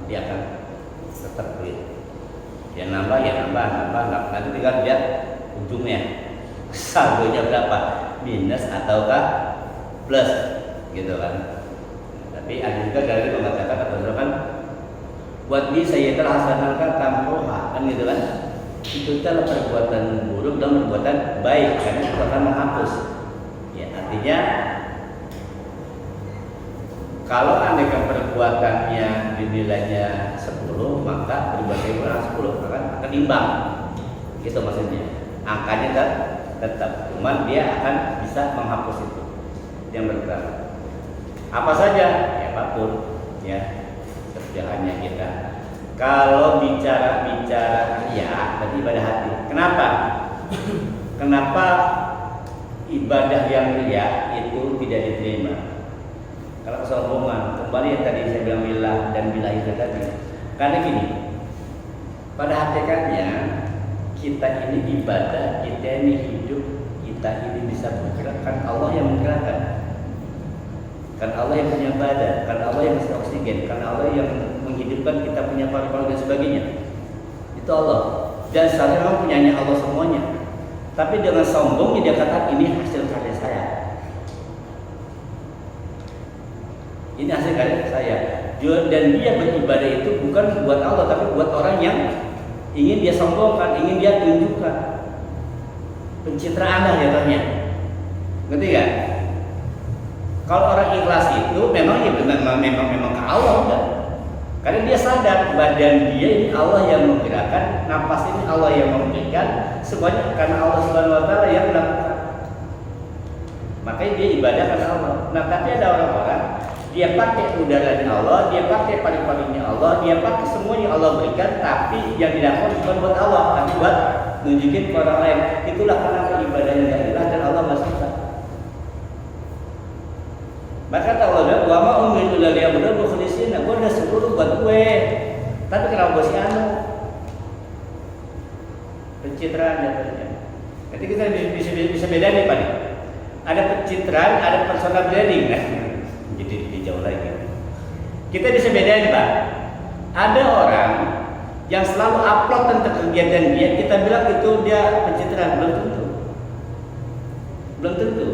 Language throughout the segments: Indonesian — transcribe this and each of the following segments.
dia akan tetap duit. Dia nambah, nanti tinggal lihat ujungnya saldonya berapa, minus ataukah plus, gitu kan. Tapi ada juga dari mengatakan atau misalkan buat dia saya telah hasankan tamroha, kan gitu kan. Itu adalah perbuatan buruk dan perbuatan baik karena itu akan menghapus. Ya, artinya kalau andaikan perbuatannya dinilainya 10, maka perbuatannya kurang 10 akan imbang. Itu maksudnya. Angkanya tetap, cuman dia akan bisa menghapus itu yang bergerak. Apa saja, ya apapun, ya kerjaannya kita. Kalau bicara ya, berarti ibadah hati. Kenapa? Kenapa ibadah yang ria itu tidak diterima? Kalau kesombongan, kembali yang tadi saya bilang billah dan billah itu tadi. Karena gini, pada hakikatnya kita ini ibadah, kita ini hidup, kita ini bisa bergerak kan Allah yang menggerakkan. Kan Allah yang punya badan, kan Allah yang kasih oksigen, kan Allah yang menghidupkan kita punya paru-paru dan sebagainya. Itu Allah. Dan seharusnya memang punyanya Allah semuanya. Tapi dengan sombongnya dia kata ini hasil karya saya. Ini hasil karya saya. Dan dia beribadah itu bukan buat Allah, tapi buat orang yang ingin dia sombongkan, ingin dia tunjukkan. Pencitraan lah jatuhnya. Ngerti gak? Kalau orang ikhlas itu memang ya memang ke Allah udah. Karena dia sadar badan dia ini Allah yang menggerakkan, napas ini Allah yang memberikan, semuanya karena Allah Subhanahu wa taala yang melakukan. Makanya dia ibadah karena Allah. Nah, tapi ada orang-orang dia pakai udaranya Allah, dia pakai paru-parunya Allah, dia pakai semua yang Allah berikan, tapi yang dilakukan bukan buat Allah, tapi buat nunjukin ke orang lain. Itulah kenapa ibadahnya tidak ikhlas dan Allah nggak suka. Maka Allah bilang, wa ma umiru illa liya'budu mukhlisina, gue udah suruh buat gue, tapi kenapa gue si anu? Pencitraan jatuhnya. Jadi kita bisa beda nih Pak. Ada pencitraan, ada personal branding kan? Jadi jauh lagi. Kita bisa bedain Pak. Ada orang yang selalu upload tentang kegiatan dia, kita bilang itu dia pencitraan, belum tentu. Belum tentu.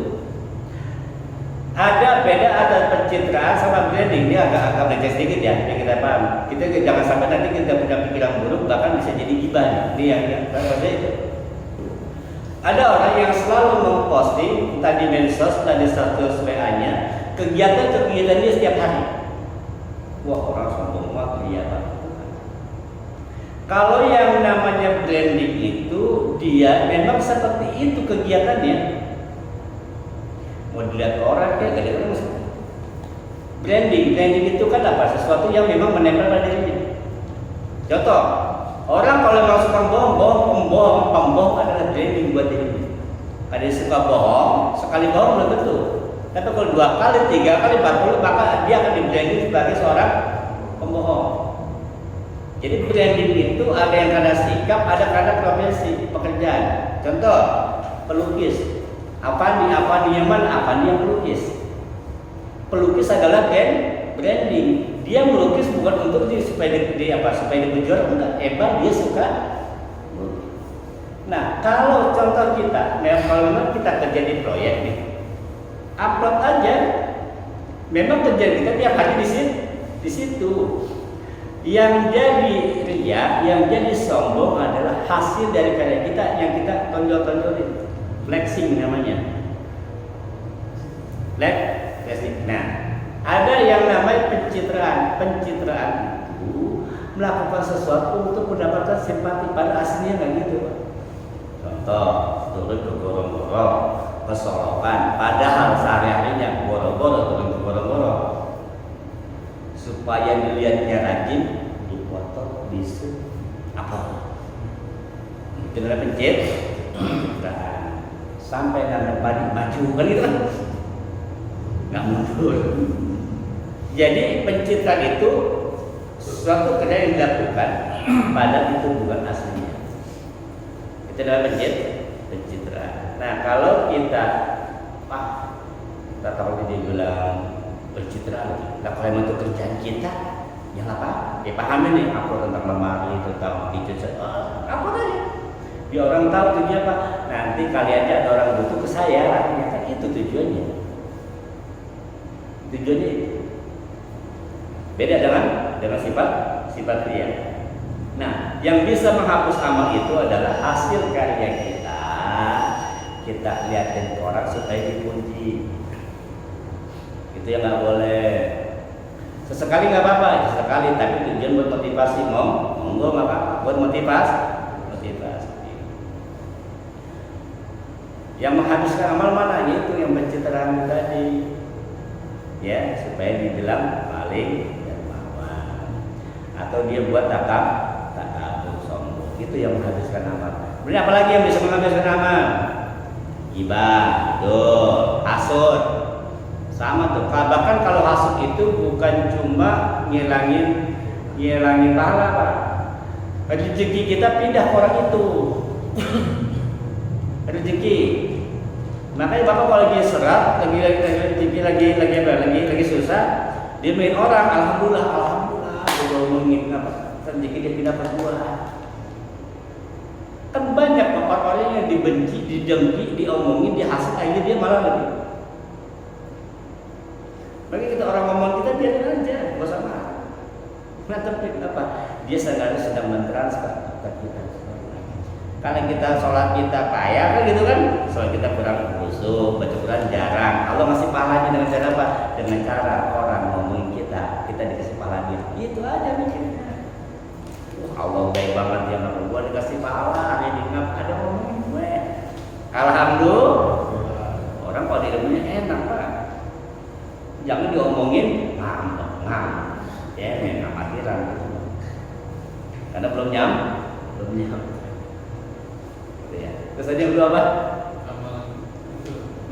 Ada beda ada pencitraan sama branding, ini agak beda sedikit ya, biar kita paham. Kita jangan sampai nanti kita punya pikiran buruk, bahkan bisa jadi gibah. Ini yang itu. Ada orang yang selalu memposting entah di medsos, entah di status WA-nya, kegiatan dia setiap hari. Wah, orang sombong banget kelihatan. Kalau yang namanya branding itu dia memang seperti itu kegiatannya. Mau dilihat orang kayak gak ada orang. Branding itu kan apa? Sesuatu yang memang menempel pada dirinya. Contoh, orang kalau mau suka pembohong adalah branding buat dirinya. Ada yang suka bohong, sekali bohong belum tentu. Tapi kalau 2 kali, 3 kali, 40, maka dia akan di-branding sebagai seorang pembohong. Jadi branding itu ada yang karena sikap, ada karena profesi, pekerjaan. Contoh, pelukis. Apa nih yang pelukis? Pelukis adalah branding. Dia melukis bukan untuk supaya dijual, enggak. Dia suka. Nah, kalau contoh kita, kalau memang kita kerja di proyek nih, upload aja. Memang kerjaan kita tiap hari di situ. Yang jadi ria, yang jadi sombong adalah hasil dari karya kita yang kita tonjol-tonjolin. Flexing namanya. Flexing. Nah, ada yang namanya pencitraan. Pencitraan itu melakukan sesuatu untuk mendapatkan simpati, pada aslinya nggak gitu, Pak. Contoh, turun ke gorong-gorong, kesolokan, padahal sehari-harinya gorong-gorong, turun ke gorong-gorong. Supaya dilihatnya rajin, dipotong, disut, apa? Itu adalah pencitraan. Sampai nanam padi maju kan gitu kan, nggak mundur. Jadi pencitraan itu suatu kerja yang dilakukan padahal itu bukan aslinya. Itu adalah pencitraan. Nah, kalau kita tahu dia bilang pencitraan, nah kalau memang itu kerjaan kita, Ya nggak apa, ya pahami nih upload tentang lemari, tentang kitchen, upload aja. Biar orang tahu tujuannya apa. Nanti kali aja ada orang butuh ke saya, artinya kan itu tujuannya. Tujuannya itu. Beda dengan sifat dia. Nah, yang bisa menghapus amal itu adalah hasil karya kita. Kita lihatin ke orang supaya dipuji. Itu yang nggak boleh. Sesekali nggak apa-apa, sesekali, tapi tujuan buat motivasi, monggo nggak apa-apa, buat motivasi. Yang menghabiskan amal mana? Itu yang pencitraan tadi, ya, supaya dibilang maling dan mawar, atau dia buat takabur sombong. Itu yang menghabiskan amal. Kemudian apalagi yang bisa menghabiskan amal? Gibah, hasud. Sama tuh. Bahkan kalau hasud itu bukan cuma ngilangin pahala, Pak. Rezeki kita pindah ke orang itu. Rezeki. Makanya Bapak kalau lagi serat, lagi susah, dia main orang, alhamdulillah, udah ngomongin apa? Rezeki dia pindah ke gua. Kan banyak orang yang dibenci, dijengki, diomongin, dihasut, akhirnya dia malah lebih. Bagi kita orang ngomong kita biarin aja, gak usah marah. Nah, tapi apa? Dia sedang mentransfer ke kita. Kalau kita sholat kita payah kan gitu kan? Sholat kita kurang khusyuk, baca Quran jarang. Allah ngasih pahalanya dengan cara apa? Dengan cara orang ngomongin kita dikasih pahalanya. Itu aja mikirnya. Allah baik banget dia ngomong gue dikasih pahala, dia diingat ada ngomongin gue. Alhamdulillah. Orang kalau dihidupnya enak, Pak. Jangan diomongin ngambek. Ya, enak akhiran. Karena belum nyam. Ya. Terus aja yang kedua apa?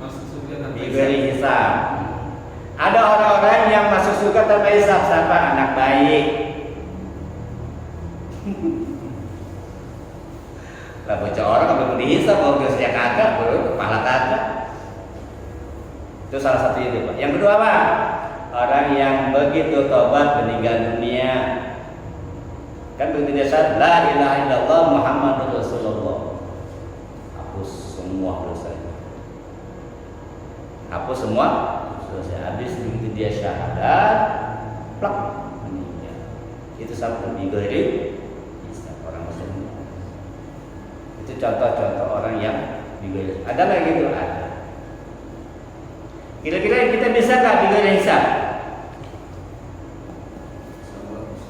Masuk surga tanpa diberi hisab. Ada orang-orang yang masuk surga tanpa hisab. Siapa? Anak baik. Lah bocah orang kalau belum dihisab, mau dosanya kagak, baru kepala kagak. Itu salah satu itu, Pak. Yang kedua apa? Orang yang begitu tobat meninggal dunia. Kan begitu dia sadar, la ilaha illallah Muhammadur Rasulullah. Hapus semua dosa. Habis begitu dia syahadat, plak, meninggal. Itu sama digoreng orang Muslim. Itu contoh-contoh orang yang digoreng. Ada lagi itu ada. Kira-kira kita bisa nggak digoreng hisab?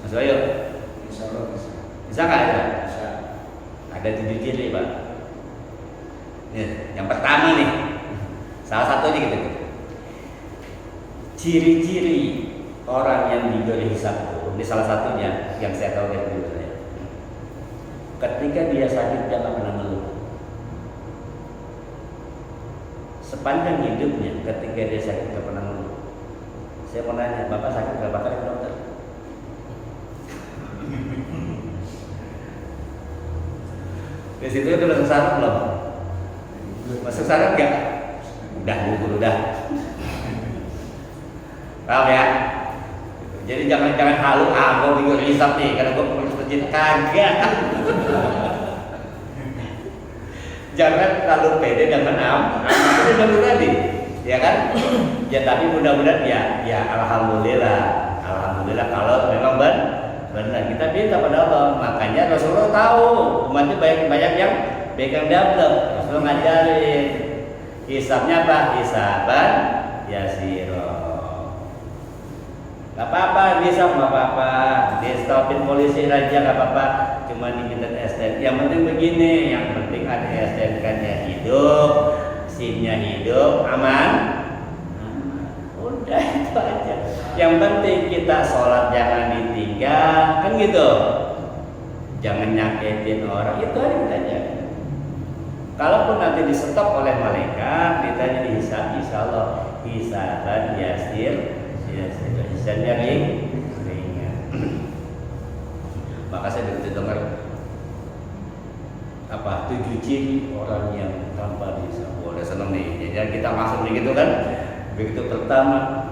Mas Bayu, bisa nggak ya? Bisa. Ada 7 ciri, Pak. Yang pertama nih, salah satunya gitu. Ciri-ciri orang yang diberi hisab itu, ini salah satunya yang saya tahu dari dulu saya. Ketika dia sakit dia nggak pernah mengeluh. Sepanjang hidupnya, ketika dia sakit nggak pernah mengeluh. Saya mau nanya, Bapak sakit berapa kali ke dokter? Di situ udah masuk syarat belum? Masuk syarat nggak? Udah gugur udah. Paham ya? Jadi jangan halu, gue bingung hisab nih karena gue pengurus masjid, kagak. Jangan terlalu pede dengan itu baru tadi, ya kan? Ya tapi mudah-mudahan ya alhamdulillah kalau memang benar kita minta pada Allah. Makanya Rasulullah tahu umatnya banyak yang pegang double. Rasulullah ngajarin hisabnya apa? Hisaban yasiro. Gak apa-apa, bisa gak apa-apa, di stopin polisi raja gak apa-apa, cuma diminta STNK. Yang penting begini, yang penting ada STNK-nya hidup, SIM-nya hidup, aman. Udah itu aja. Yang penting kita sholat jangan ditinggal, kan gitu. Jangan nyakitin orang, itu aja. Kalaupun nanti di-stop oleh malaikat, ditanya dihisab, insyaallah hisaban yasir. Hisabnya ringan. Maka saya begitu dengar 7 ciri orang yang tanpa hisab. Boleh seneng nih. Jadi kita masuk begitu kan. Begitu pertama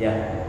ya